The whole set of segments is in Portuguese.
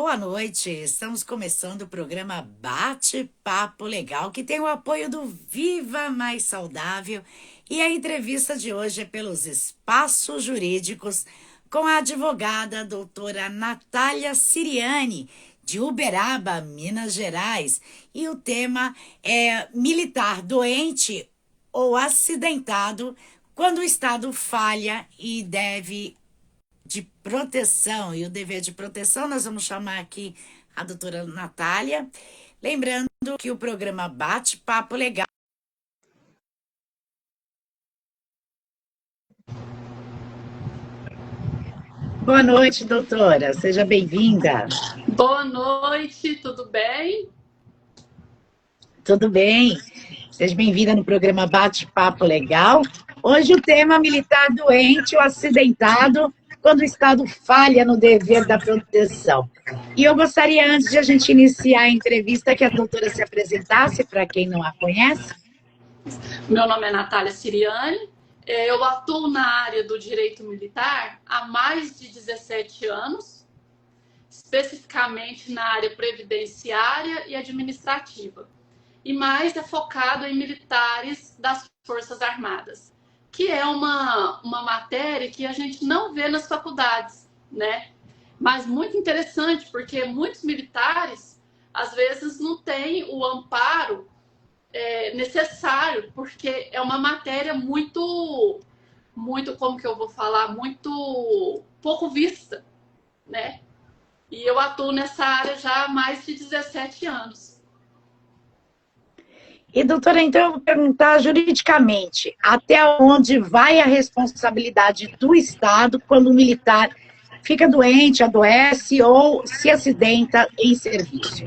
Boa noite, estamos começando o programa Bate-Papo Legal, que tem o apoio do Viva Mais Saudável, e a entrevista de hoje é pelos Espaços Jurídicos com a advogada doutora Natália Siriani, de Uberaba, Minas Gerais, e o tema é militar doente ou acidentado quando o Estado falha e deve de proteção e o dever de proteção, nós vamos chamar aqui a doutora Natália. Lembrando que o programa Bate-Papo Legal. Boa noite, doutora. Seja bem-vinda. Boa noite, tudo bem? Tudo bem? Seja bem-vinda no programa Bate-Papo Legal. Hoje o tema militar doente ou acidentado quando o Estado falha no dever da proteção. E eu gostaria, antes de a gente iniciar a entrevista, que a doutora se apresentasse para quem não a conhece. Meu nome é Natália Siriani, eu atuo na área do direito militar há mais de 17 anos, especificamente na área previdenciária e administrativa. E mais é focado em militares das Forças Armadas, que é uma matéria que a gente não vê nas faculdades, né? Mas muito interessante, porque muitos militares, às vezes, não têm o amparo necessário, porque é uma matéria muito, como que eu vou falar, muito pouco vista, né? E eu atuo nessa área já há mais de 17 anos. E, doutora, então eu vou perguntar juridicamente, até onde vai a responsabilidade do Estado quando o militar fica doente, adoece ou se acidenta em serviço?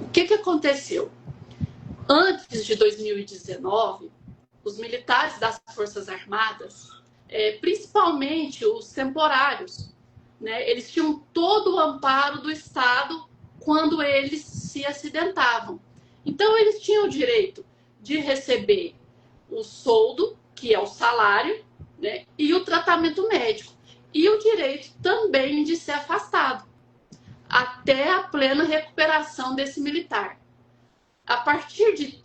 O que aconteceu? Antes de 2019, os militares das Forças Armadas, principalmente os temporários, né, eles tinham todo o amparo do Estado quando eles se acidentavam. Então, eles tinham o direito de receber o soldo, que é o salário, né, e o tratamento médico. E o direito também de ser afastado, até a plena recuperação desse militar. A partir de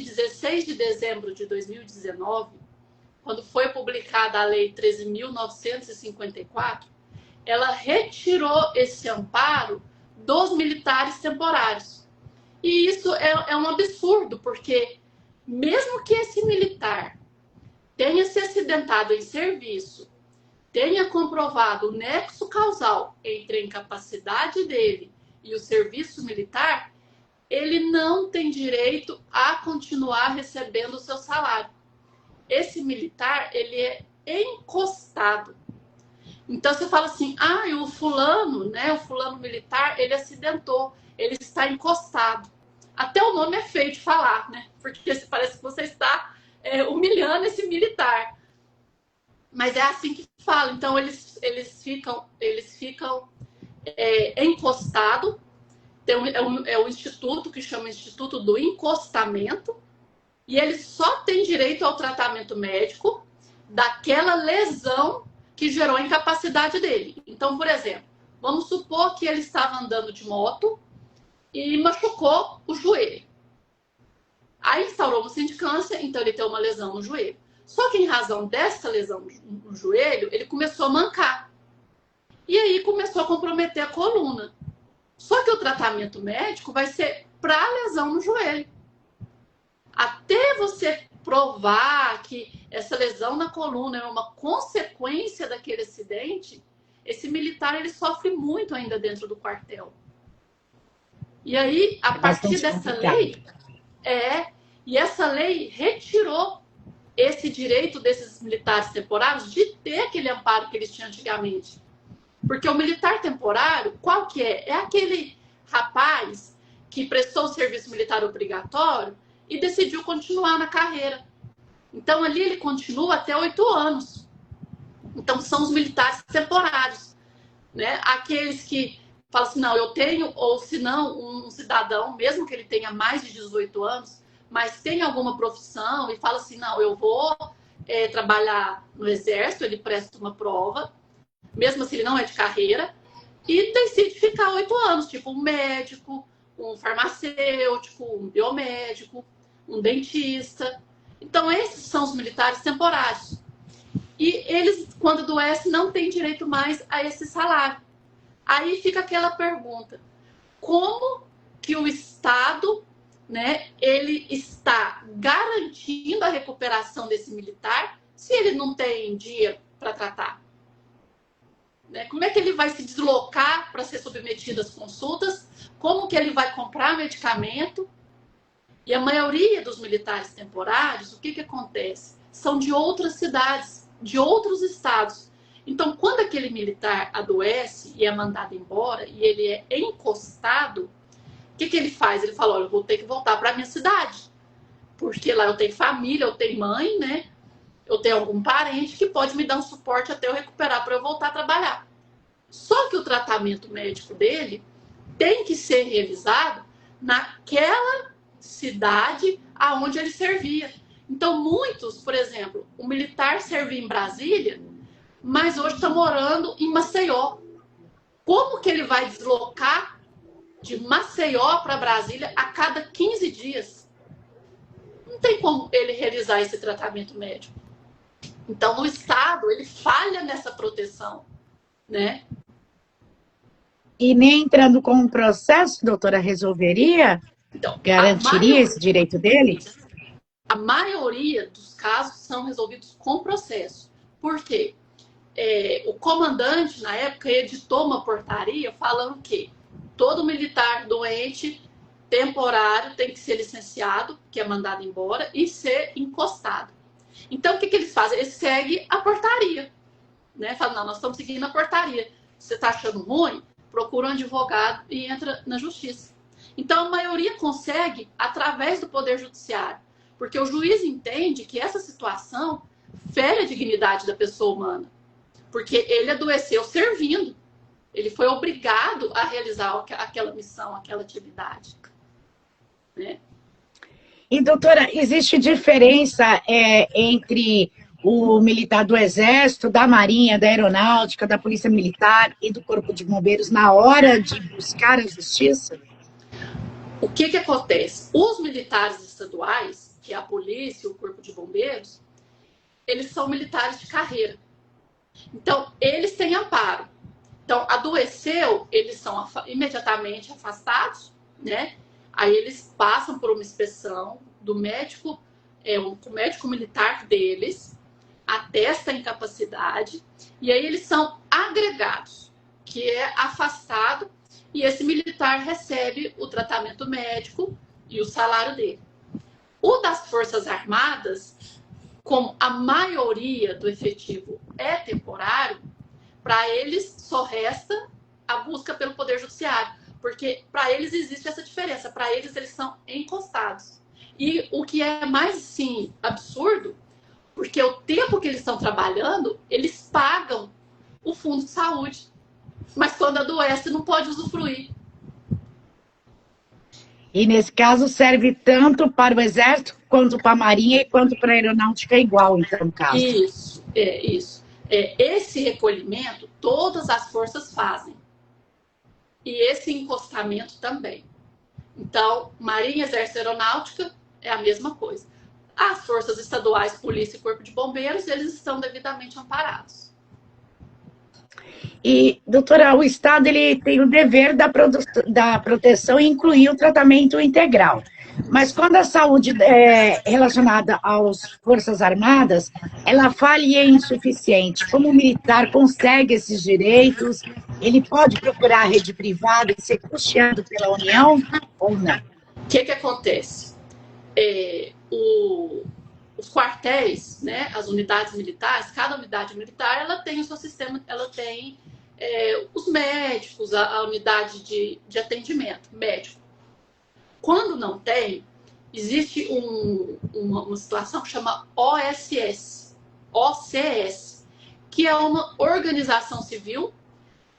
16 de dezembro de 2019, quando foi publicada a Lei 13.954, ela retirou esse amparo dos militares temporários. E isso é um absurdo, porque mesmo que esse militar tenha se acidentado em serviço, tenha comprovado o nexo causal entre a incapacidade dele e o serviço militar, ele não tem direito a continuar recebendo o seu salário. Esse militar, ele é encostado. Então, você fala assim, o fulano, né, o fulano militar, ele acidentou, ele está encostado. Até o nome é feio de falar, né? Porque parece que você está humilhando esse militar. Mas é assim que fala. Então, eles ficam encostados. É um instituto que chama Instituto do Encostamento, e ele só tem direito ao tratamento médico daquela lesão que gerou a incapacidade dele. Então, por exemplo, vamos supor que ele estava andando de moto e machucou o joelho. Aí instaurou uma sindicância, então ele tem uma lesão no joelho. Só que em razão dessa lesão no joelho, ele começou a mancar. E aí começou a comprometer a coluna. Só que o tratamento médico vai ser para a lesão no joelho. Até você provar que essa lesão na coluna é uma consequência daquele acidente, esse militar ele sofre muito ainda dentro do quartel. E aí, a partir dessa lei, e essa lei retirou esse direito desses militares temporários de ter aquele amparo que eles tinham antigamente. Porque o militar temporário, qual que é? É aquele rapaz que prestou o serviço militar obrigatório e decidiu continuar na carreira. Então, ali ele continua até 8 anos. Então, são os militares temporários, né? Aqueles que falam assim, não, eu tenho, ou se não, um cidadão, mesmo que ele tenha mais de 18 anos, mas tem alguma profissão e fala assim, não, eu vou trabalhar no exército, ele presta uma prova, mesmo assim ele não é de carreira, e decide ficar 8 anos, tipo um médico, um farmacêutico, um biomédico, um dentista. Então, esses são os militares temporários. E eles, quando adoecem, não têm direito mais a esse salário. Aí fica aquela pergunta: como que o Estado, né, ele está garantindo a recuperação desse militar se ele não tem dinheiro para tratar? Né? Como é que ele vai se deslocar para ser submetido às consultas? Como que ele vai comprar medicamento? E a maioria dos militares temporários, o que, que acontece? São de outras cidades, de outros estados. Então, quando aquele militar adoece e é mandado embora e ele é encostado, o que, que ele faz? Ele fala: olha, eu vou ter que voltar para a minha cidade, porque lá eu tenho família, eu tenho mãe, né? Eu tenho algum parente que pode me dar um suporte até eu recuperar para eu voltar a trabalhar. Só que o tratamento médico dele tem que ser realizado naquela cidade aonde ele servia. Então, muitos, por exemplo, o militar servia em Brasília, mas hoje está morando em Maceió. Como que ele vai deslocar de Maceió para Brasília a cada 15 dias? Não tem como ele realizar esse tratamento médico. Então, o Estado, ele falha nessa proteção, né? E nem entrando com um processo, doutora, resolveria? Então, Garantiria esse direito dele? A maioria dos casos são resolvidos com processo. Por quê? O comandante, na época, editou uma portaria falando que todo militar doente temporário tem que ser licenciado, que é mandado embora, e ser encostado. Então, o que, que eles fazem? Eles seguem a portaria. Né? Falam: não, nós estamos seguindo a portaria. Você está achando ruim? Procura um advogado e entra na justiça. Então, a maioria consegue através do Poder Judiciário, porque o juiz entende que essa situação fere a dignidade da pessoa humana, porque ele adoeceu servindo, ele foi obrigado a realizar aquela missão, aquela atividade. Né? E, doutora, existe diferença entre o militar do Exército, da Marinha, da Aeronáutica, da Polícia Militar e do Corpo de Bombeiros na hora de buscar a justiça? O que, que acontece? Os militares estaduais, que é a polícia e o Corpo de Bombeiros, eles são militares de carreira. Então, eles têm amparo. Então, adoeceu, eles são imediatamente afastados, né? Aí eles passam por uma inspeção do médico, o médico militar deles, atesta a incapacidade, e aí eles são agregados, que é afastado, e esse militar recebe o tratamento médico e o salário dele. O das Forças Armadas, como a maioria do efetivo é temporário, para eles só resta a busca pelo Poder Judiciário, porque para eles existe essa diferença, para eles são encostados. E o que é mais, sim, absurdo, porque o tempo que eles estão trabalhando, eles pagam o fundo de saúde, mas quando adoece não pode usufruir. E nesse caso serve tanto para o Exército, quanto para a Marinha e quanto para a Aeronáutica igual, então, no caso. Isso. Esse recolhimento, todas as forças fazem. E esse encostamento também. Então, Marinha, Exército e Aeronáutica é a mesma coisa. As forças estaduais, Polícia e Corpo de Bombeiros, eles estão devidamente amparados. E, doutora, o Estado ele tem o dever da proteção e incluir o tratamento integral. Mas quando a saúde é relacionada às Forças Armadas, ela falha e é insuficiente. Como o militar consegue esses direitos? Ele pode procurar a rede privada e ser custeado pela União ou não? O que acontece? Os quartéis, né, as unidades militares, cada unidade militar, ela tem o seu sistema, ela tem os médicos, a unidade de atendimento médico. Quando não tem, existe uma situação que chama OCS, que é uma organização civil.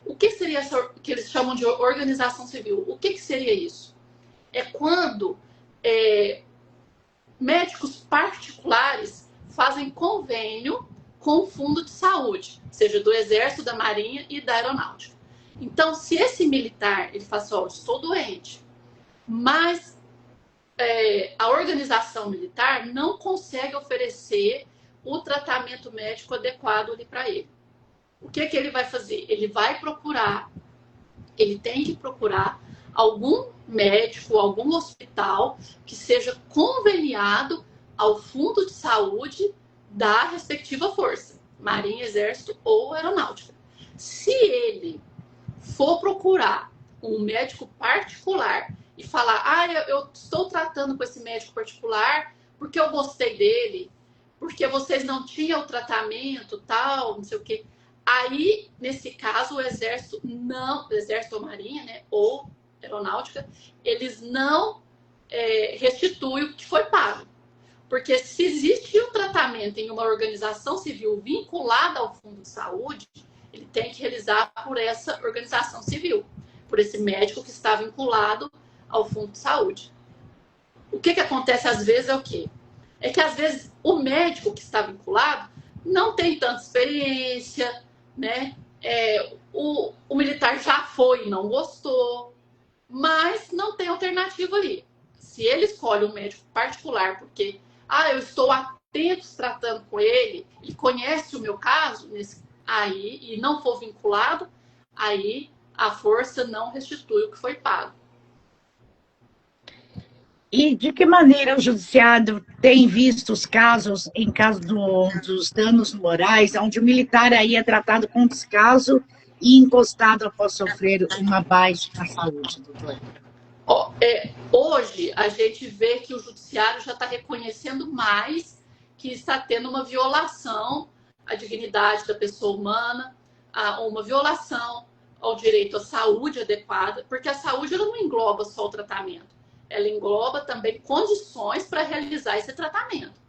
O que seria essa que eles chamam de organização civil? O que seria isso? É quando médicos particulares fazem convênio com o fundo de saúde, seja do Exército, da Marinha e da Aeronáutica. Então, se esse militar, ele fala assim, ó, estou doente, mas a organização militar não consegue oferecer o tratamento médico adequado ali para ele. O que ele vai fazer? Ele tem que procurar algum médico, algum hospital que seja conveniado ao fundo de saúde da respectiva força, Marinha, Exército ou Aeronáutica. Se ele for procurar um médico particular e falar, eu estou tratando com esse médico particular porque eu gostei dele, porque vocês não tinham o tratamento, tal, não sei o quê. Aí, nesse caso, o Exército ou Marinha, né, ou Aeronáutica, eles não restituem o que foi pago. Porque se existe um tratamento em uma organização civil vinculada ao Fundo de Saúde, ele tem que realizar por essa organização civil, por esse médico que está vinculado ao Fundo de Saúde. O que acontece às vezes é o quê? É que às vezes o médico que está vinculado não tem tanta experiência, né? O militar já foi e não gostou, mas não tem alternativa ali. Se ele escolhe um médico particular porque eu estou há tempos tratando com ele, ele conhece o meu caso, aí, e não for vinculado, aí a força não restitui o que foi pago. E de que maneira o judiciário tem visto os casos, em caso dos danos morais, onde o militar aí é tratado com descaso e encostado após sofrer uma baixa na saúde, doutora? Hoje, a gente vê que o judiciário já está reconhecendo mais que está tendo uma violação à dignidade da pessoa humana, uma violação ao direito à saúde adequada, porque a saúde ela não engloba só o tratamento, ela engloba também condições para realizar esse tratamento.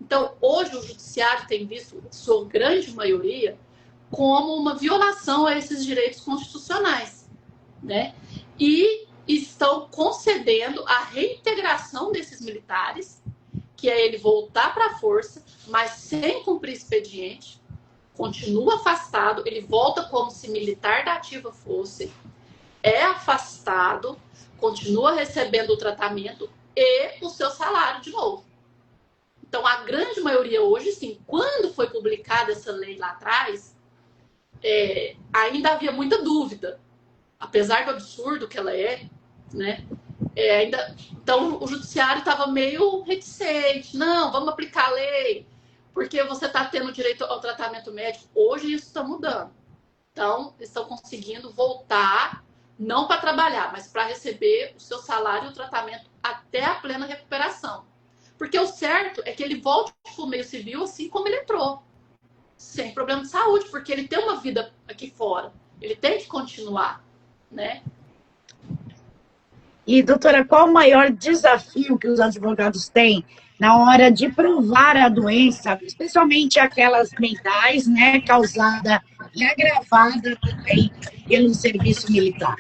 Então, hoje o judiciário tem visto, sua grande maioria, como uma violação a esses direitos constitucionais, né? E estão concedendo a reintegração desses militares, que é ele voltar para a força, mas sem cumprir expediente, continua afastado, ele volta como se militar da ativa fosse, é afastado, continua recebendo o tratamento e o seu salário de novo. Então, a grande maioria hoje, sim, quando foi publicada essa lei lá atrás, ainda havia muita dúvida, apesar do absurdo que ela é, né? Então, o judiciário estava meio reticente. Não, vamos aplicar a lei, porque você está tendo direito ao tratamento médico. Hoje isso está mudando. Então, estão conseguindo voltar, não para trabalhar, mas para receber o seu salário e o tratamento até a plena recuperação. Porque o certo é que ele volte para o meio civil assim como ele entrou, sem problema de saúde, porque ele tem uma vida aqui fora. Ele tem que continuar, né? E, doutora, qual o maior desafio que os advogados têm na hora de provar a doença, especialmente aquelas mentais, né, causada e agravada também pelo serviço militar?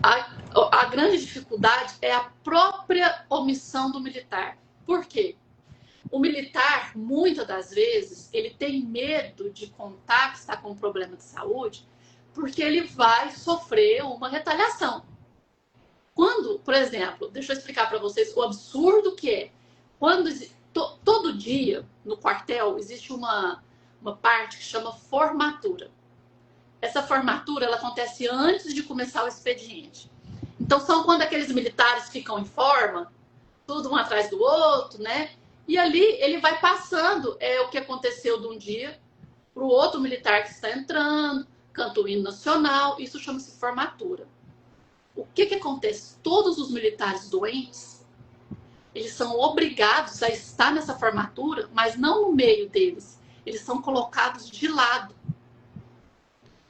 A grande dificuldade é a própria omissão do militar. Por quê? O militar, muitas das vezes, ele tem medo de contar que está com um problema de saúde, porque ele vai sofrer uma retaliação. Quando, por exemplo, deixa eu explicar para vocês o absurdo que é. Quando todo dia no quartel existe uma parte que chama formatura. Essa formatura ela acontece antes de começar o expediente. Então são quando aqueles militares ficam em forma, tudo um atrás do outro, né? E ali ele vai passando o que aconteceu de um dia para o outro militar que está entrando, canta o hino nacional, isso chama-se formatura. O que acontece? Todos os militares doentes, eles são obrigados a estar nessa formatura, mas não no meio deles. Eles são colocados de lado,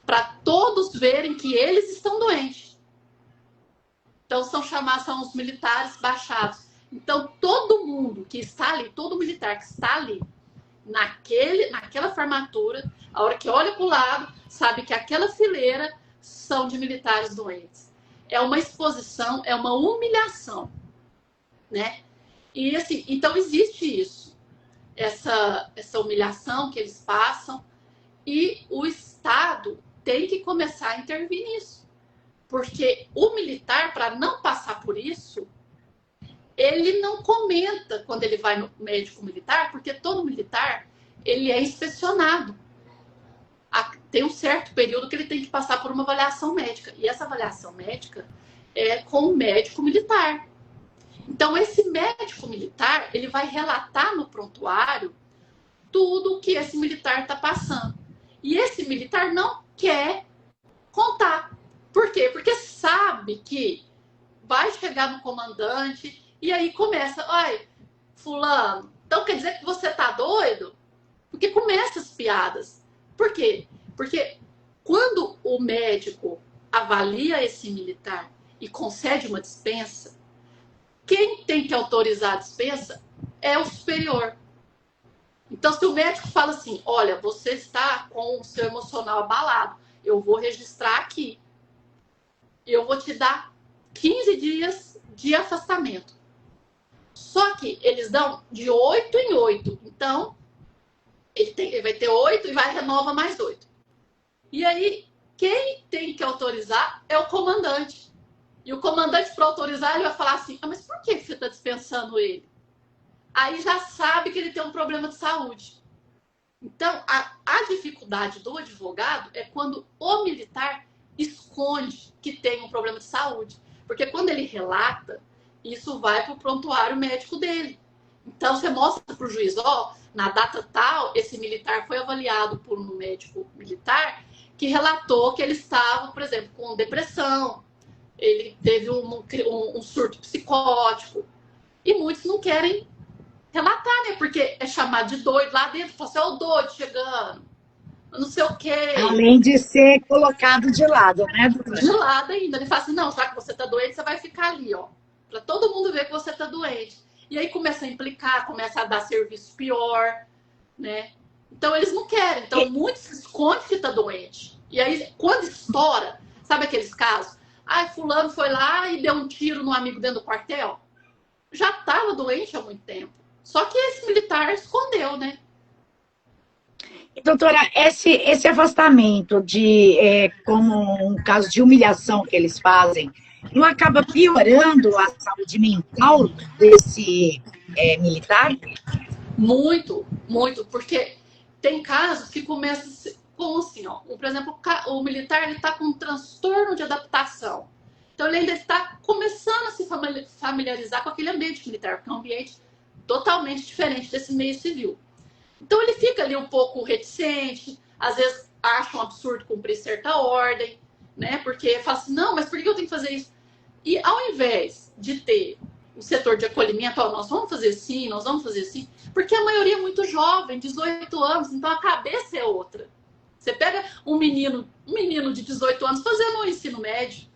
para todos verem que eles estão doentes. Então são os militares baixados. Então todo mundo que está ali, todo militar que está ali, naquela formatura, a hora que olha para o lado, sabe que aquela fileira são de militares doentes. É uma exposição, é uma humilhação, né? E assim, então existe isso, essa humilhação que eles passam, e o Estado, tem que começar a intervir nisso. Porque o militar, para não passar por isso, ele não comenta quando ele vai no médico militar, porque todo militar, ele é inspecionado. Tem um certo período que ele tem que passar por uma avaliação médica. E essa avaliação médica é com o médico militar. Então, esse médico militar, ele vai relatar no prontuário tudo o que esse militar está passando. E esse militar não quer contar. Por quê? Porque sabe que vai chegar no comandante e aí começa, ai, fulano, então quer dizer que você tá doido? Porque começa as piadas. Por quê? Porque quando o médico avalia esse militar e concede uma dispensa, quem tem que autorizar a dispensa é o superior. Então, se o médico fala assim, olha, você está com o seu emocional abalado, eu vou registrar aqui. Eu vou te dar 15 dias de afastamento. Só que eles dão de 8 em 8. Então, ele vai ter 8 e vai renova mais 8. E aí, quem tem que autorizar é o comandante. E o comandante, para autorizar, ele vai falar assim, mas por que você está dispensando ele? Aí já sabe que ele tem um problema de saúde. Então, a dificuldade do advogado é quando o militar esconde que tem um problema de saúde. Porque quando ele relata, isso vai para o prontuário médico dele. Então, você mostra para o juiz, na data tal, esse militar foi avaliado por um médico militar que relatou que ele estava, por exemplo, com depressão, ele teve um surto psicótico. E muitos não querem relatar, né? Porque é chamado de doido lá dentro. Fala assim, o doido chegando, não sei o quê. Além de ser colocado de lado, né, doutora? De lado ainda. Ele fala assim, não, já que você tá doente, você vai ficar ali, ó. Pra todo mundo ver que você tá doente. E aí começa a implicar, começa a dar serviço pior, né? Então eles não querem. Então muitos escondem que tá doente. E aí, quando estoura, sabe aqueles casos? Ah, fulano foi lá e deu um tiro no amigo dentro do quartel. Já tava doente há muito tempo. Só que esse militar escondeu, né? Doutora, esse afastamento como um caso de humilhação que eles fazem, não acaba piorando a saúde mental desse militar? Muito, muito, porque tem casos que começam com assim, ó, por exemplo, o militar ele está com um transtorno de adaptação. Então ele ainda está começando a se familiarizar com aquele ambiente militar, que é um ambiente totalmente diferente desse meio civil. Então ele fica ali um pouco reticente, às vezes acha um absurdo cumprir certa ordem, né? Porque fala assim, não, mas por que eu tenho que fazer isso? E ao invés de ter o setor de acolhimento, nós vamos fazer assim, nós vamos fazer assim, porque a maioria é muito jovem, 18 anos, então a cabeça é outra. Você pega um menino de 18 anos fazendo um ensino médio,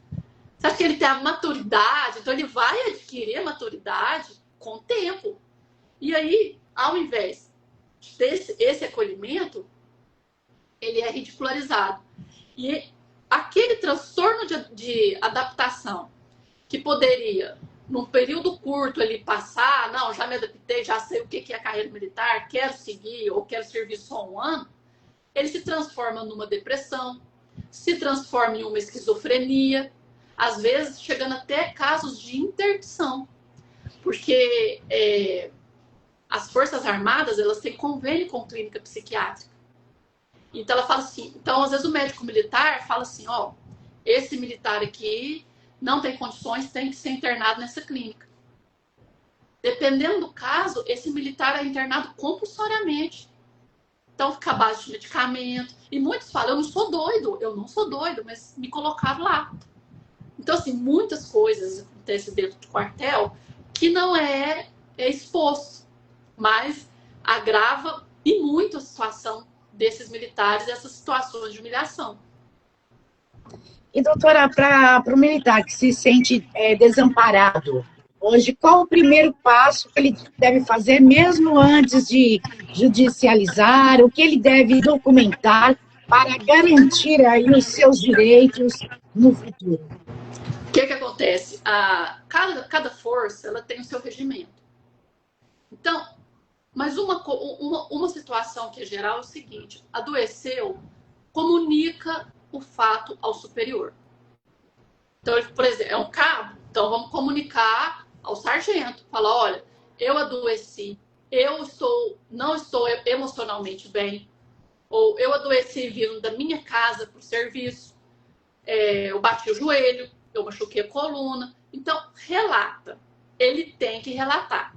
você acha que ele tem a maturidade, então ele vai adquirir a maturidade com o tempo. E aí, ao invés de ter esse acolhimento, ele é ridicularizado. E aquele transtorno de adaptação que poderia, num período curto, ele passar, não, já me adaptei, já sei o que é a carreira militar, quero seguir ou quero servir só um ano, ele se transforma numa depressão, se transforma em uma esquizofrenia, às vezes chegando até casos de interdição, porque as Forças Armadas, elas têm convênio com clínica psiquiátrica. Então ela fala assim, então às vezes o médico militar fala assim, esse militar aqui não tem condições, tem que ser internado nessa clínica. Dependendo do caso, esse militar é internado compulsoriamente. Então fica abaixo de medicamento. E muitos falam, eu não sou doido, mas me colocaram lá. Então, assim, muitas coisas acontecem dentro do quartel que não é exposto, mas agrava e muito a situação desses militares, essas situações de humilhação. E, doutora, para o militar que se sente desamparado, hoje, qual o primeiro passo que ele deve fazer, mesmo antes de judicializar, o que ele deve documentar para garantir aí os seus direitos no futuro? O que acontece? Cada força ela tem o seu regimento. Então, mas uma situação que é geral é o seguinte, adoeceu, comunica o fato ao superior. Então, por exemplo, é um cabo, então vamos comunicar ao sargento, falar, olha, eu adoeci, não estou emocionalmente bem, ou eu adoeci vindo da minha casa para o serviço, eu bati o joelho, eu machuquei a coluna. Então, relata. Ele tem que relatar.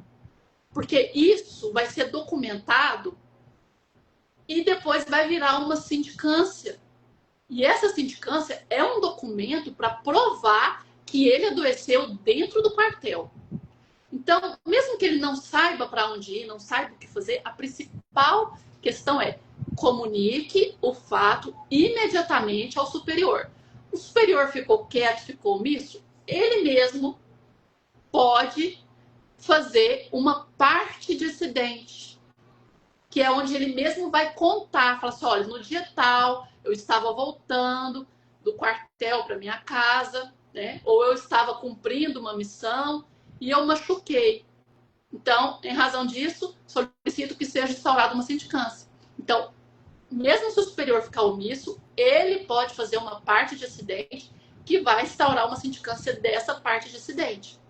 Porque isso vai ser documentado e depois vai virar uma sindicância. E essa sindicância é um documento para provar que ele adoeceu dentro do quartel. Então, mesmo que ele não saiba para onde ir, não saiba o que fazer, a principal questão é comunique o fato imediatamente ao superior. O superior ficou quieto, ficou omisso, ele mesmo pode fazer uma parte de acidente, que é onde ele mesmo vai contar, falar assim, olha, no dia tal, eu estava voltando do quartel para minha casa, né? Ou eu estava cumprindo uma missão e eu machuquei. Então, em razão disso, solicito que seja instaurada uma sindicância. Então, mesmo se o superior ficar omisso, ele pode fazer uma parte de acidente que vai instaurar uma sindicância dessa parte de acidente.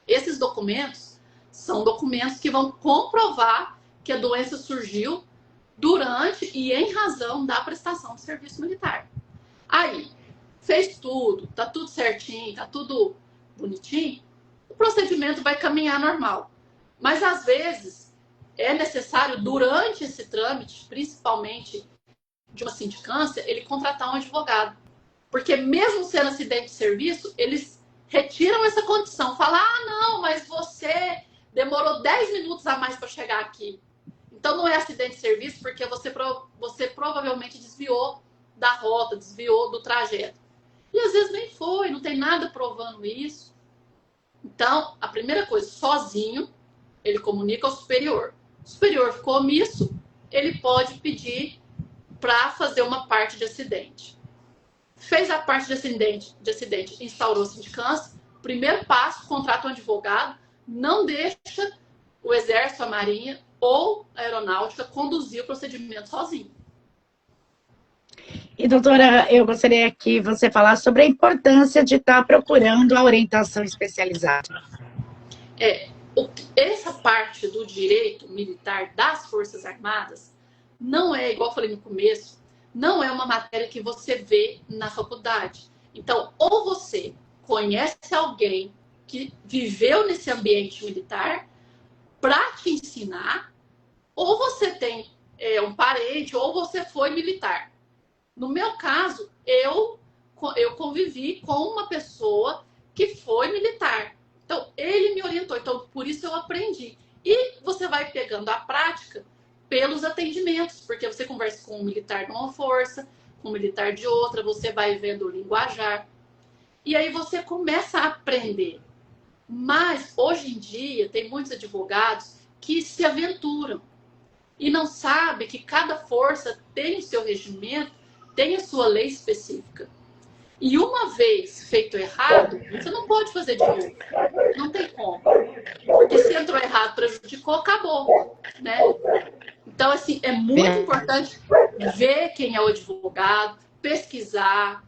Esses documentos são documentos que vão comprovar que a doença surgiu durante e em razão da prestação de serviço militar. Aí, fez tudo, tá tudo certinho, tá tudo bonitinho, o procedimento vai caminhar normal. Mas, às vezes, é necessário, durante esse trâmite, principalmente de uma sindicância, ele contratar um advogado. Porque mesmo sendo acidente de serviço, eles retiram essa condição. Falam, não, mas você demorou 10 minutos a mais para chegar aqui. Então não é acidente de serviço porque você provavelmente desviou da rota, desviou do trajeto. E às vezes nem foi, não tem nada provando isso. Então, a primeira coisa, sozinho, ele comunica ao superior. O superior ficou omisso, ele pode pedir para fazer uma parte de acidente. Fez a parte de acidente, instaurou a sindicância. Primeiro passo, contrata um advogado, não deixa o Exército, a Marinha ou a Aeronáutica conduzir o procedimento sozinho. E, doutora, eu gostaria que você falasse sobre a importância de estar procurando a orientação especializada. Essa parte do direito militar das Forças Armadas não é, igual eu falei no começo, não é uma matéria que você vê na faculdade. Então, ou você conhece alguém que viveu nesse ambiente militar para te ensinar, ou você tem um parente, ou você foi militar. No meu caso, eu convivi com uma pessoa que foi militar. Então, ele me orientou. Então, por isso eu aprendi. E você vai pegando a prática pelos atendimentos, porque você conversa com um militar de uma força, com um militar de outra, você vai vendo o linguajar. E aí você começa a aprender. Mas, hoje em dia, tem muitos advogados que se aventuram e não sabem que cada força tem o seu regimento, tem a sua lei específica. E uma vez feito errado, você não pode fazer de novo. Não tem como. Porque se entrou errado, prejudicou, acabou. Né? Então, assim, é muito importante ver quem é o advogado, pesquisar,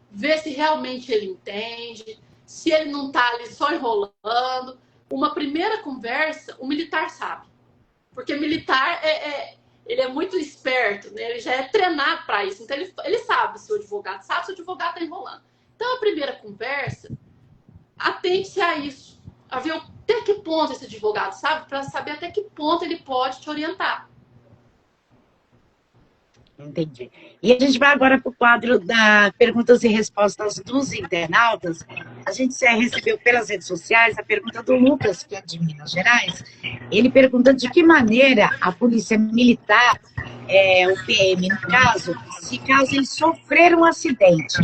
ver se realmente ele entende, se ele não está ali só enrolando. Uma primeira conversa, o militar sabe. Porque militar, ele é muito esperto, né? Ele já é treinado para isso. Então, ele sabe se o advogado sabe, se o advogado está enrolando. Então, a primeira conversa, atente-se a isso. A ver até que ponto esse advogado sabe, para saber até que ponto ele pode te orientar. Entendi. E a gente vai agora para o quadro da perguntas e respostas dos internautas. A gente recebeu pelas redes sociais a pergunta do Lucas, que é de Minas Gerais. Ele pergunta de que maneira a Polícia Militar, o PM no caso, se caso ele sofrer um acidente,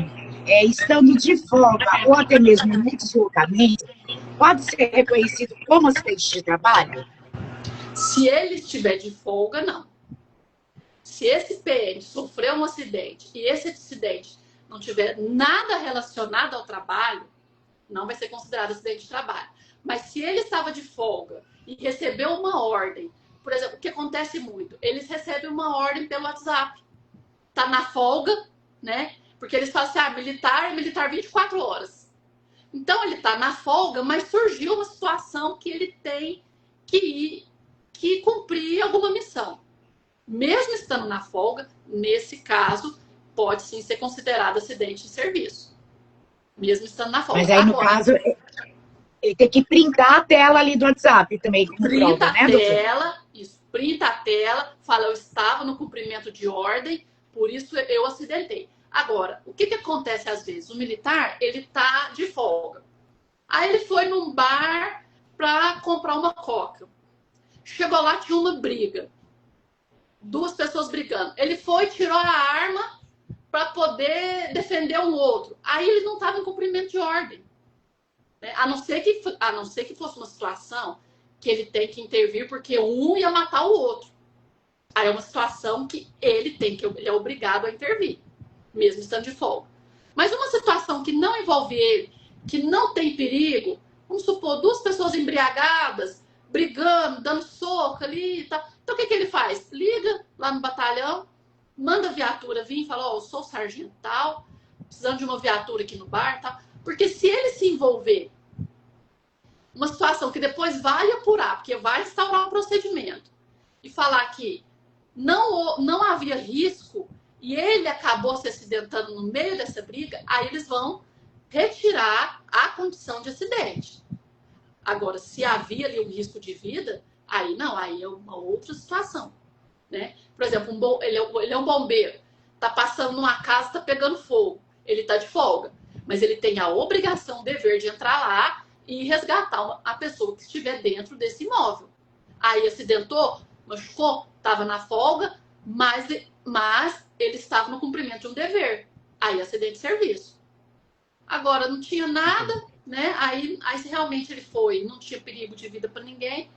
estando de folga ou até mesmo no deslocamento, pode ser reconhecido como acidente de trabalho? Se ele estiver de folga, não. Se esse PM sofreu um acidente e esse acidente não tiver nada relacionado ao trabalho, não vai ser considerado acidente de trabalho. Mas se ele estava de folga e recebeu uma ordem, por exemplo, o que acontece muito, eles recebem uma ordem pelo WhatsApp. Tá na folga, né? Porque eles falam assim, militar é militar 24 horas. Então ele está na folga, mas surgiu uma situação que ele tem que cumprir alguma missão. Mesmo estando na folga, nesse caso, pode sim ser considerado acidente de serviço. Mesmo estando na folga. Mas aí, no caso, ele tem que printar a tela ali do WhatsApp também, como prova, né, doutor? Printa a tela, fala, eu estava no cumprimento de ordem, por isso eu acidentei. Agora, o que acontece às vezes? O militar, ele tá de folga. Aí ele foi num bar para comprar uma coca. Chegou lá, tinha uma briga. 2 pessoas brigando. Ele foi, tirou a arma para poder defender um outro. Aí ele não estava em cumprimento de ordem. A não ser que fosse uma situação que ele tem que intervir porque um ia matar o outro. Aí é uma situação que ele é obrigado a intervir, mesmo estando de folga. Mas uma situação que não envolve ele, que não tem perigo, vamos supor, 2 pessoas embriagadas, brigando, dando soco ali e tal. Então o que ele faz? Liga lá no batalhão, manda a viatura vir e fala, eu sou o sargento tal, precisando de uma viatura aqui no bar tal. Porque se ele se envolver uma situação que depois vai apurar, porque vai instaurar um procedimento, e falar que não havia risco e ele acabou se acidentando no meio dessa briga, aí eles vão retirar a condição de acidente. Agora, se havia ali um risco de vida, aí não, aí é uma outra situação, né? Por exemplo, ele é um bombeiro, tá passando numa casa, tá pegando fogo, ele tá de folga, mas ele tem a obrigação, o dever de entrar lá e resgatar a pessoa que estiver dentro desse imóvel. Aí acidentou, machucou, estava na folga, mas ele estava no cumprimento de um dever. Aí acidente de serviço. Agora não tinha nada, né? Aí realmente ele foi, não tinha perigo de vida para ninguém.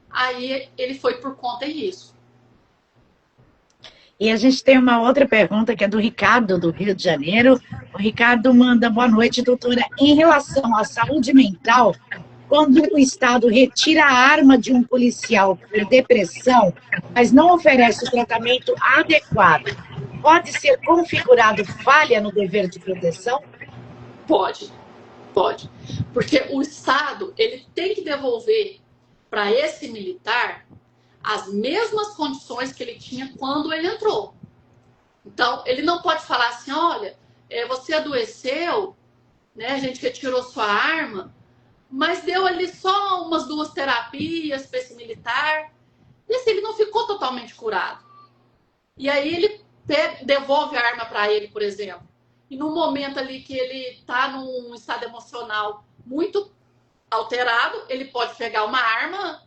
Aí ele foi por conta e risco. E a gente tem uma outra pergunta que é do Ricardo, do Rio de Janeiro. O Ricardo manda, boa noite, doutora. Em relação à saúde mental, quando o Estado retira a arma de um policial por depressão, mas não oferece o tratamento adequado, pode ser configurado falha no dever de proteção? Pode. Porque o Estado, ele tem que devolver para esse militar as mesmas condições que ele tinha quando ele entrou. Então, ele não pode falar assim, olha, você adoeceu, né, a gente retirou sua arma, mas deu ali só umas 2 terapias para esse militar, e assim, ele não ficou totalmente curado. E aí ele devolve a arma para ele, por exemplo, e no momento ali que ele está num estado emocional muito alterado, ele pode pegar uma arma,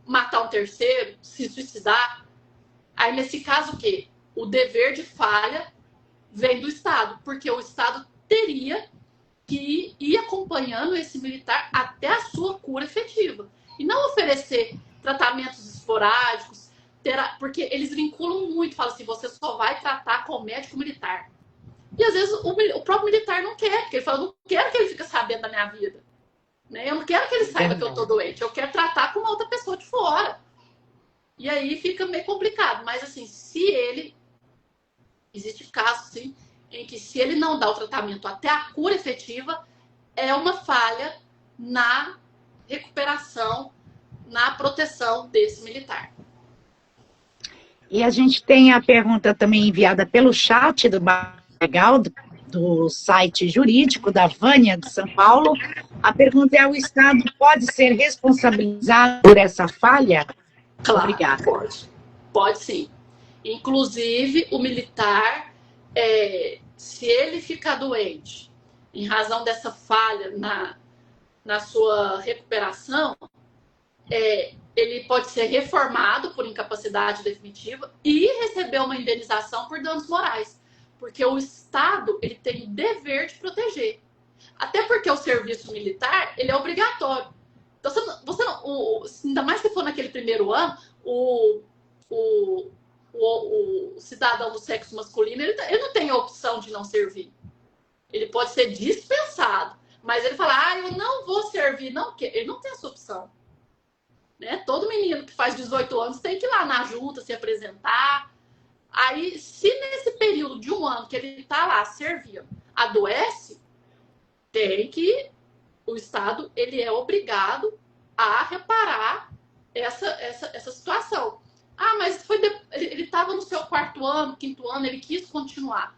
matar um terceiro, se suicidar. Aí, nesse caso, o quê? O dever de falha vem do Estado, porque o Estado teria que ir acompanhando esse militar até a sua cura efetiva. E não oferecer tratamentos esporádicos, porque eles vinculam muito, falam assim, você só vai tratar com o médico militar. E às vezes o próprio militar não quer, porque ele fala, não quero que ele fique sabendo da minha vida. Né? Eu não quero que ele saiba que eu estou doente, eu quero tratar com uma outra pessoa de fora. E aí fica meio complicado. Mas assim, existe casos, sim, em que se ele não dá o tratamento até a cura efetiva, é uma falha na recuperação, na proteção desse militar. E a gente tem a pergunta também enviada pelo chat do Legal, do site jurídico da Vânia de São Paulo. A pergunta é, o Estado pode ser responsabilizado por essa falha? Claro, obrigada. Pode sim. Inclusive, o militar, se ele ficar doente, em razão dessa falha na sua recuperação, ele pode ser reformado por incapacidade definitiva e receber uma indenização por danos morais. Porque o Estado, ele tem o dever de proteger. Até porque o serviço militar, ele é obrigatório. Então, você não, ainda mais se for naquele primeiro ano, o cidadão do sexo masculino, ele não tem a opção de não servir. Ele pode ser dispensado. Mas ele fala, eu não vou servir. Não, ele não tem essa opção. Né? Todo menino que faz 18 anos tem que ir lá na junta se apresentar. Aí, se nesse período de um ano que ele está lá servindo, adoece, tem que o Estado ele é obrigado a reparar essa situação. Ah, mas ele estava no seu quarto ano, quinto ano, ele quis continuar.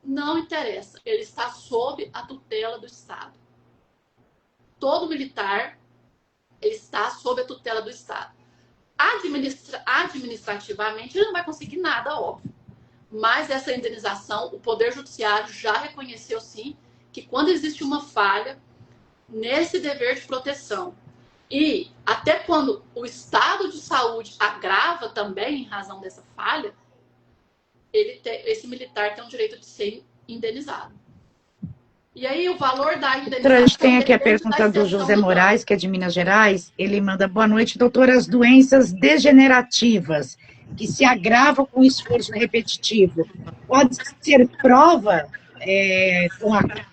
Não interessa, ele está sob a tutela do Estado. Todo militar ele está sob a tutela do Estado. Administrativamente, ele não vai conseguir nada, óbvio. Mas essa indenização, o Poder Judiciário já reconheceu, sim, que quando existe uma falha nesse dever de proteção e até quando o estado de saúde agrava também em razão dessa falha, esse militar tem o direito de ser indenizado. E aí o valor da indenização... A gente tem aqui a pergunta do José Moraes, que é de Minas Gerais. Ele manda: boa noite, doutora. As doenças degenerativas que se agravam com esforço repetitivo, pode ser prova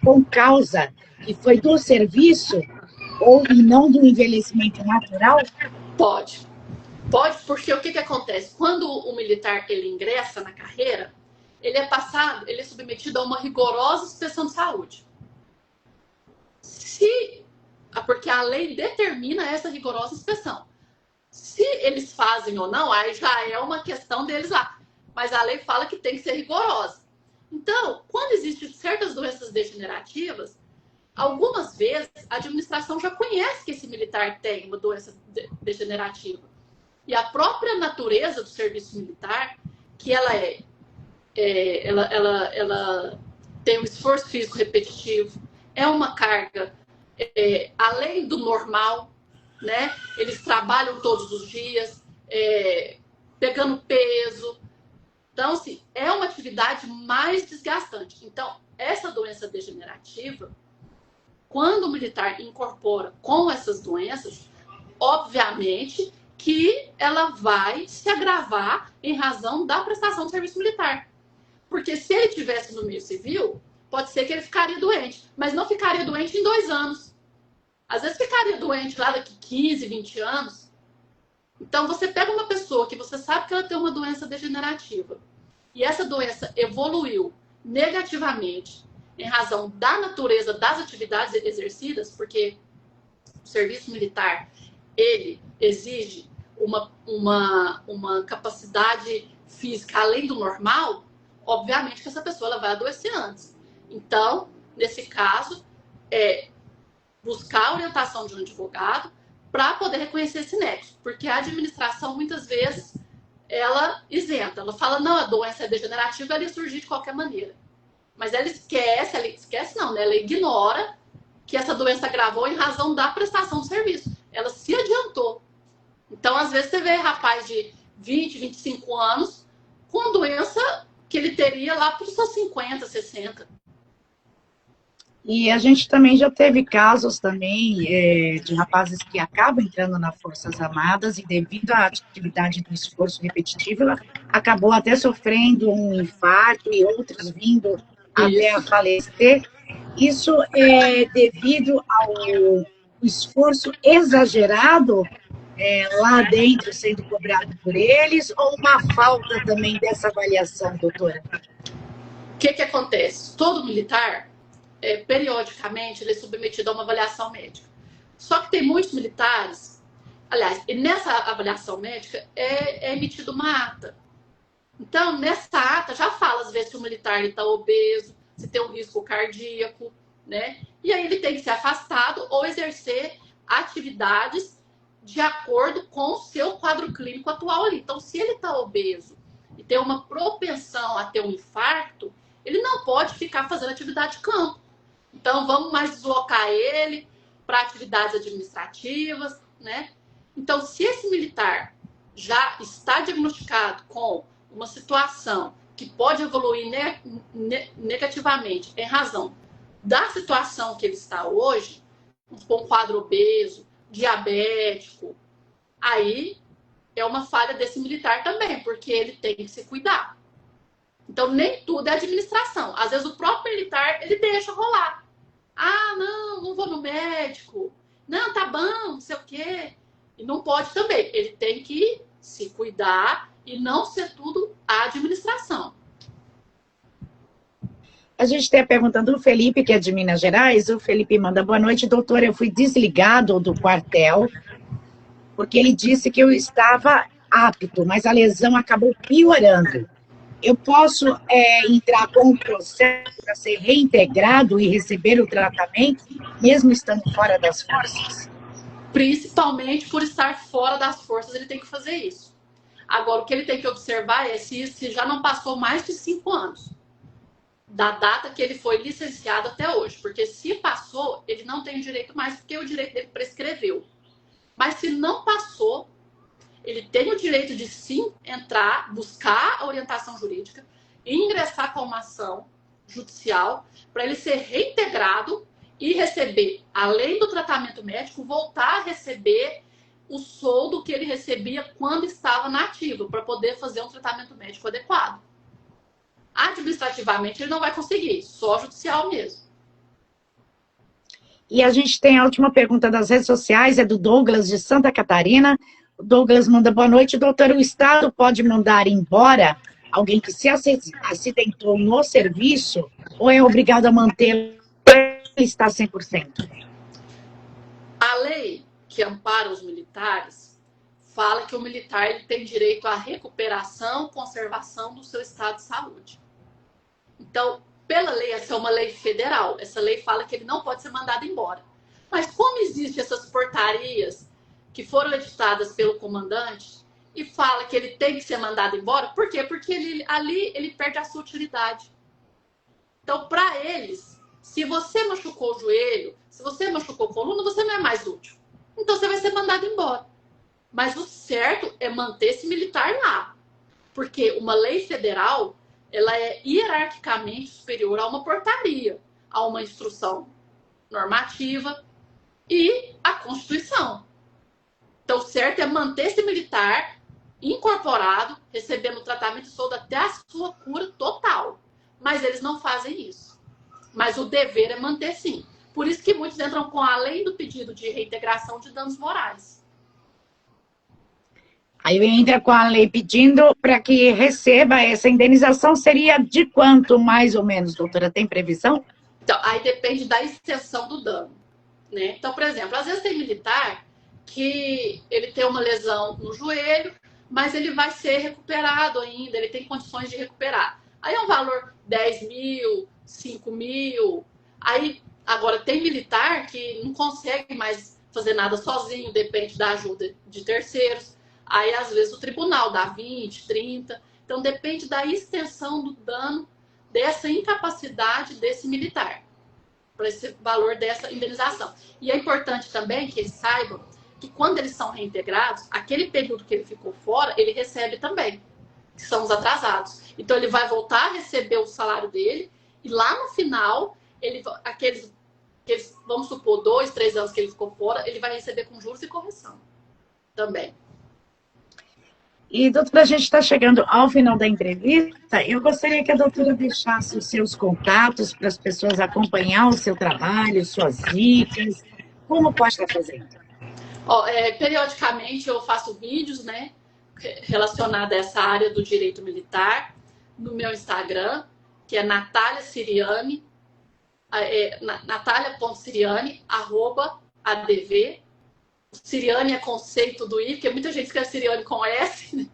com causa que foi do serviço ou e não do envelhecimento natural? Pode, porque o que acontece? Quando o militar ele ingressa na carreira, ele é submetido a uma rigorosa inspeção de saúde. Porque a lei determina essa rigorosa inspeção. Se eles fazem ou não, aí já é uma questão deles lá. Mas a lei fala que tem que ser rigorosa. Então, quando existem certas doenças degenerativas, algumas vezes a administração já conhece que esse militar tem uma doença degenerativa. E a própria natureza do serviço militar, que ela tem um esforço físico repetitivo, é uma carga além do normal, né? Eles trabalham todos os dias, pegando peso. Então, assim, é uma atividade mais desgastante. Então, essa doença degenerativa, quando o militar incorpora com essas doenças, obviamente que ela vai se agravar em razão da prestação de serviço militar. Porque se ele tivesse no meio civil, pode ser que ele ficaria doente, mas não ficaria doente em 2 anos. Às vezes ficaria doente lá daqui 15, 20 anos. Então, você pega uma pessoa que você sabe que ela tem uma doença degenerativa e essa doença evoluiu negativamente em razão da natureza das atividades exercidas, porque o serviço militar, ele exige uma capacidade física além do normal, obviamente que essa pessoa ela vai adoecer antes. Então, nesse caso, buscar a orientação de um advogado para poder reconhecer esse nexo, porque a administração, muitas vezes, ela isenta, ela fala, não, a doença é degenerativa, ela ia surgir de qualquer maneira. Mas ela esquece não, né? Ela ignora que essa doença agravou em razão da prestação do serviço. Ela se adiantou. Então, às vezes, você vê rapaz de 20, 25 anos com doença que ele teria lá para os seus 50, 60. E a gente também já teve casos também de rapazes que acabam entrando nas Forças Armadas e devido à atividade do esforço repetitivo, ela acabou até sofrendo um infarto e outros vindo até a falecer. Isso é devido ao esforço exagerado lá dentro sendo cobrado por eles ou uma falta também dessa avaliação, doutora? O que acontece? Todo militar, periodicamente, ele é submetido a uma avaliação médica. Só que tem muitos militares, aliás, e nessa avaliação médica é emitida uma ata. Então, nessa ata já fala, às vezes, se o militar está obeso, se tem um risco cardíaco, né? E aí ele tem que ser afastado ou exercer atividades de acordo com o seu quadro clínico atual ali. Então, se ele está obeso e tem uma propensão a ter um infarto, ele não pode ficar fazendo atividade de campo. Então, vamos mais deslocar ele para atividades administrativas, né? Então, se esse militar já está diagnosticado com uma situação que pode evoluir negativamente em razão da situação que ele está hoje, com quadro obeso, diabético, aí é uma falha desse militar também, porque ele tem que se cuidar. Então, nem tudo é administração. Às vezes, o próprio militar, ele deixa rolar. Ah, não vou no médico. Não, tá bom, não sei o quê. E não pode também. Ele tem que se cuidar e não ser tudo a administração. A gente tem a pergunta do Felipe, que é de Minas Gerais. O Felipe manda: boa noite, doutor. Eu fui desligado do quartel porque ele disse que eu estava apto, mas a lesão acabou piorando. Eu posso entrar com um processo para ser reintegrado e receber o tratamento, mesmo estando fora das forças? Principalmente por estar fora das forças, ele tem que fazer isso. Agora, o que ele tem que observar é se já não passou mais de 5 anos da data que ele foi licenciado até hoje. Porque se passou, ele não tem o direito mais, porque o direito dele prescreveu. Mas se não passou, ele tem o direito de sim entrar, buscar a orientação jurídica e ingressar com uma ação judicial para ele ser reintegrado e receber, além do tratamento médico, voltar a receber o soldo que ele recebia quando estava na ativa, para poder fazer um tratamento médico adequado. Administrativamente ele não vai conseguir, só judicial mesmo. E a gente tem a última pergunta das redes sociais, é do Douglas, de Santa Catarina. O Douglas manda: boa noite, doutor. O Estado pode mandar embora alguém que se acidentou no serviço ou é obrigado a manter ele está 100%? A lei que ampara os militares fala que o militar ele tem direito à recuperação, conservação do seu estado de saúde. Então, pela lei, essa é uma lei federal. Essa lei fala que ele não pode ser mandado embora. Mas como existem essas portarias que foram editadas pelo comandante e fala que ele tem que ser mandado embora, por quê? Porque ali ele perde a sua utilidade. Então, para eles, se você machucou o joelho, se você machucou a coluna, você não é mais útil. Então, você vai ser mandado embora. Mas o certo é manter esse militar lá. Porque uma lei federal, ela é hierarquicamente superior a uma portaria, a uma instrução normativa e à Constituição. Então, o certo é manter esse militar incorporado, recebendo tratamento e soldo até a sua cura total. Mas eles não fazem isso. Mas o dever é manter sim. Por isso que muitos entram com além do pedido de reintegração de danos morais. Aí entra com a lei pedindo para que receba essa indenização. Seria de quanto, mais ou menos, doutora? Tem previsão? Então, aí depende da extensão do dano, né? Então, por exemplo, às vezes tem militar que ele tem uma lesão no joelho, mas ele vai ser recuperado ainda, ele tem condições de recuperar. Aí é um valor 10 mil, 5 mil. Aí, agora, tem militar que não consegue mais fazer nada sozinho, depende da ajuda de terceiros. Aí, às vezes, o tribunal dá 20, 30. Então, depende da extensão do dano, dessa incapacidade desse militar, para esse valor dessa indenização. E é importante também que eles saibam que quando eles são reintegrados, aquele período que ele ficou fora, ele recebe também, que são os atrasados. Então, ele vai voltar a receber o salário dele e lá no final, aqueles, vamos supor, 2, 3 anos que ele ficou fora, ele vai receber com juros e correção também. E, doutora, a gente está chegando ao final da entrevista. Eu gostaria que a doutora deixasse os seus contatos para as pessoas acompanhar o seu trabalho, suas dicas. Como pode estar fazendo? Periodicamente eu faço vídeos, né, relacionados a essa área do direito militar no meu Instagram, que é Natália Siriani, natalia.siriani, @adv. Siriani é conceito do I, porque muita gente escreve Siriani com S, né?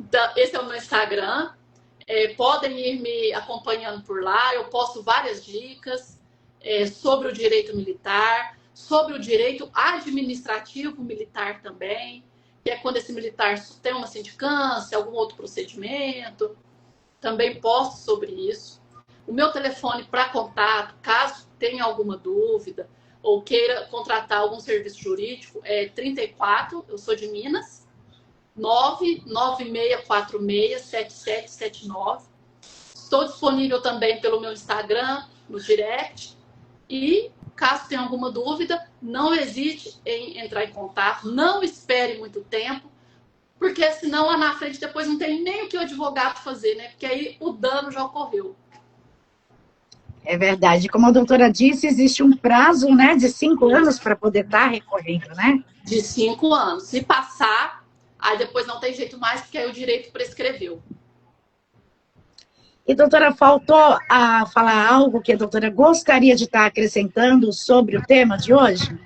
Então, esse é o meu Instagram. Podem ir me acompanhando por lá. Eu posto várias dicas sobre o direito militar, sobre o direito administrativo militar também, que é quando esse militar tem uma sindicância, algum outro procedimento. Também posto sobre isso. O meu telefone para contato, caso tenha alguma dúvida ou queira contratar algum serviço jurídico, é 34, eu sou de Minas, 996467779. Estou disponível também pelo meu Instagram, no direct. E, caso tenha alguma dúvida, não hesite em entrar em contato, não espere muito tempo, porque senão lá na frente depois não tem nem o que o advogado fazer, né? Porque aí o dano já ocorreu. É verdade. Como a doutora disse, existe um prazo, né, de 5 anos para poder estar recorrendo, né? De 5 anos. Se passar, Aí depois não tem jeito mais, porque aí o direito prescreveu. E, doutora, faltou a falar algo que a doutora gostaria de estar acrescentando sobre o tema de hoje?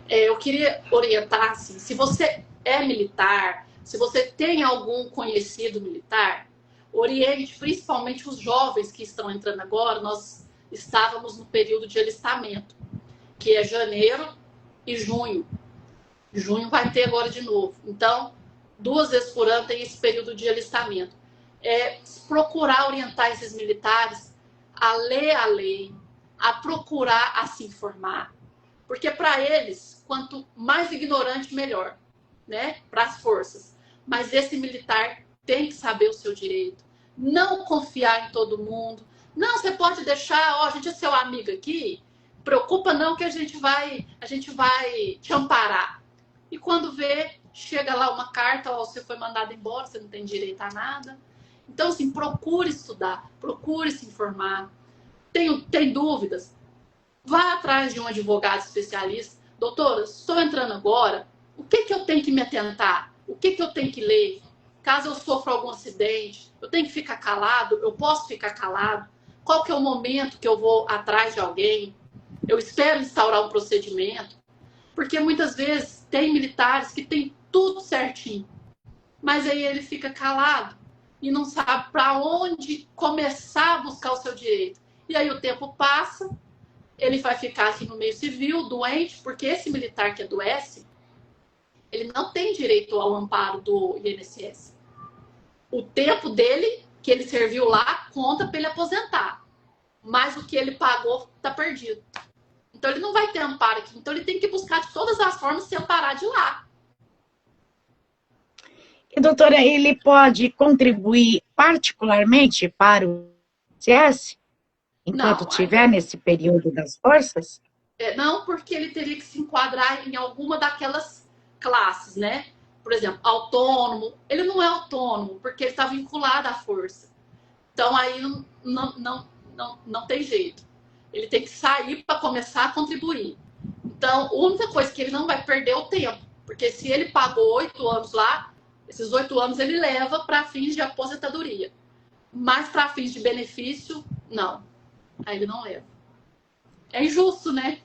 Eu queria orientar, assim, se você é militar, se você tem algum conhecido militar, oriente principalmente os jovens que estão entrando agora. Nós estávamos no período de alistamento, que é janeiro e junho. Junho vai ter agora de novo. Então, 2 vezes por ano tem esse período de alistamento. Procurar orientar esses militares a ler a lei, a procurar a se informar. Porque para eles, quanto mais ignorante, melhor, né? Para as forças. Mas esse militar tem que saber o seu direito. Não confiar em todo mundo. Não, você pode deixar, ó, a gente é seu amigo aqui, preocupa não que a gente vai te amparar. E quando vê, chega lá uma carta, ó, você foi mandado embora, você não tem direito a nada. Então, assim, procure estudar, procure se informar. Tem dúvidas? Vá atrás de um advogado especialista. Doutora, estou entrando agora, o que eu tenho que me atentar? O que eu tenho que ler? Caso eu sofra algum acidente, eu tenho que ficar calado? Eu posso ficar calado? Qual que é o momento que eu vou atrás de alguém? Eu espero instaurar um procedimento? Porque muitas vezes tem militares que tem tudo certinho, mas aí ele fica calado e não sabe para onde começar a buscar o seu direito. E aí o tempo passa, ele vai ficar aqui no meio civil, doente, porque esse militar que adoece, ele não tem direito ao amparo do INSS. O tempo dele, que ele serviu lá, conta para ele aposentar. Mas o que ele pagou está perdido. Então ele não vai ter amparo aqui. Então ele tem que buscar de todas as formas se amparar de lá. E, doutora, ele pode contribuir particularmente para o INSS, enquanto estiver nesse período das forças? Não, porque ele teria que se enquadrar em alguma daquelas classes, né? Por exemplo, autônomo. Ele não é autônomo, porque ele está vinculado à força. Então aí não tem jeito. Ele tem que sair para começar a contribuir. Então, a única coisa que ele não vai perder é o tempo. Porque se ele pagou 8 anos lá, esses 8 anos ele leva para fins de aposentadoria. Mas para fins de benefício, não. Aí ele não leva. É injusto, né?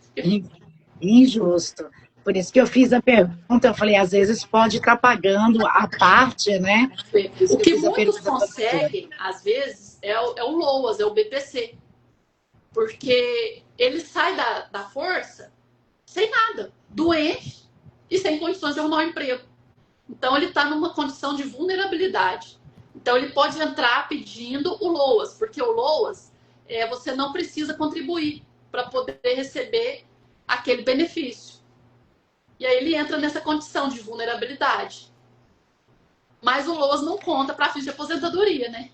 Injusto. Por isso que eu fiz a pergunta, eu falei, às vezes pode estar pagando a parte, né? O que muitos conseguem, às vezes, é o LOAS, é o BPC. Porque ele sai da força sem nada, doente e sem condições de arrumar um emprego. Então, ele está numa condição de vulnerabilidade. Então, ele pode entrar pedindo o LOAS, porque o LOAS, você não precisa contribuir para poder receber aquele benefício. E aí ele entra nessa condição de vulnerabilidade. Mas o LOAS não conta para fins de aposentadoria, né?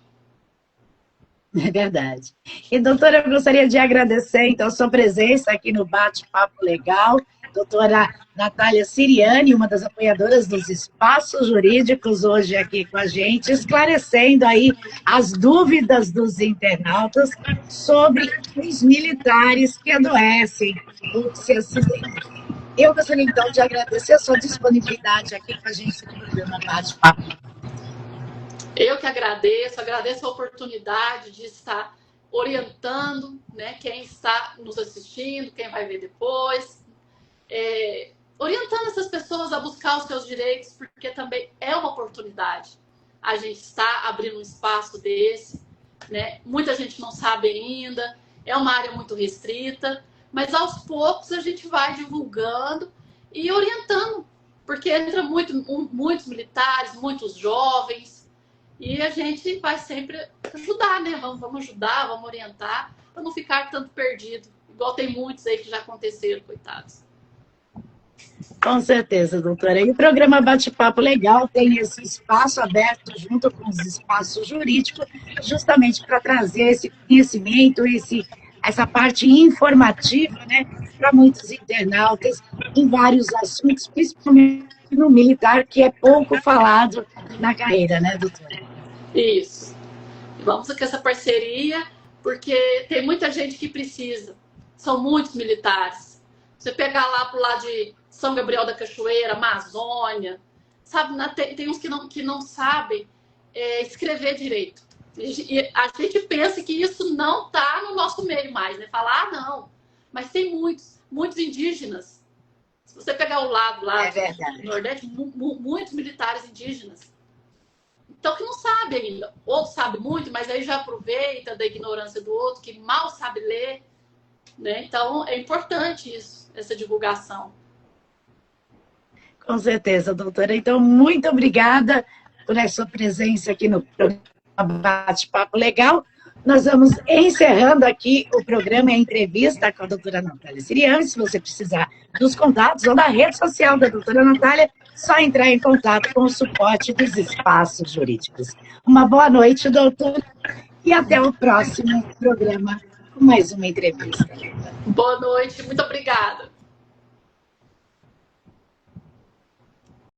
É verdade. E, doutora, eu gostaria de agradecer, então, a sua presença aqui no Bate-Papo Legal. Doutora Natália Siriani, uma das apoiadoras dos espaços jurídicos, hoje aqui com a gente, esclarecendo aí as dúvidas dos internautas sobre os militares que adoecem ou que se acidentam. Eu gostaria, então, de agradecer a sua disponibilidade aqui com a gente no programa Bate-Papo. Eu que agradeço a oportunidade de estar orientando, né, quem está nos assistindo, quem vai ver depois, orientando essas pessoas a buscar os seus direitos, porque também é uma oportunidade. A gente está abrindo um espaço desse, né? Muita gente não sabe ainda, é uma área muito restrita, mas aos poucos a gente vai divulgando e orientando, porque entra muitos militares, muitos jovens, e a gente vai sempre ajudar, né? Vamos ajudar, vamos orientar, para não ficar tanto perdido, igual tem muitos aí que já aconteceram, coitados. Com certeza, doutora. E o programa Bate-Papo Legal tem esse espaço aberto junto com os espaços jurídicos, justamente para trazer esse conhecimento, essa parte informativa, né, para muitos internautas em vários assuntos, principalmente no militar, que é pouco falado na carreira, né, doutora? Isso. Vamos com essa parceria, porque tem muita gente que precisa. São muitos militares. Você pegar lá pro lado de São Gabriel da Cachoeira, Amazônia, sabe, tem uns que não sabem escrever direito. E a gente pensa que isso não está no nosso meio mais, né? Falar, ah, não. Mas tem muitos indígenas. Se você pegar o lado lá do Nordeste, muitos militares indígenas. Então, que não sabe ainda. Outro sabe muito, mas aí já aproveita da ignorância do outro, que mal sabe ler. Né? Então, é importante isso, essa divulgação. Com certeza, doutora. Então, muito obrigada por a sua presença aqui no programa Bate-Papo Legal. Nós vamos encerrando aqui o programa e a entrevista com a doutora Natália Siriani. Se você precisar dos contatos ou da rede social da doutora Natália, só entrar em contato com o suporte dos espaços jurídicos. Uma boa noite, doutora, e até o próximo programa com mais uma entrevista. Boa noite, muito obrigada.